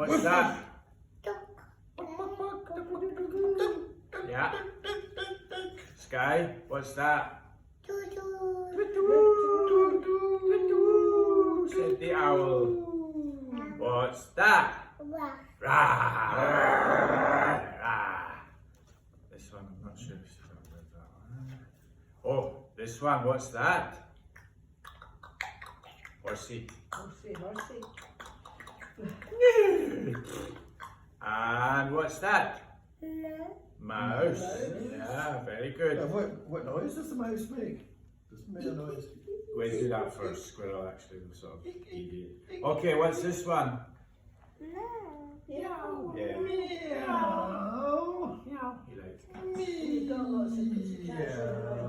What's that? Yeah. Sky, what's that? Said the owl. What's that? Rah. This one, I'm not sure if she's got that one. Oh, this one, what's that? Horsey. Horsey. And what's that? Mouse. Yeah, very good. What noise does the mouse make? Does it make a noise? We'll do that first, squirrel, actually, the sort of idiot. Okay, what's this one? Meow. Yeah. Meow. Meow. You like You've got lots of pussycats. Yeah.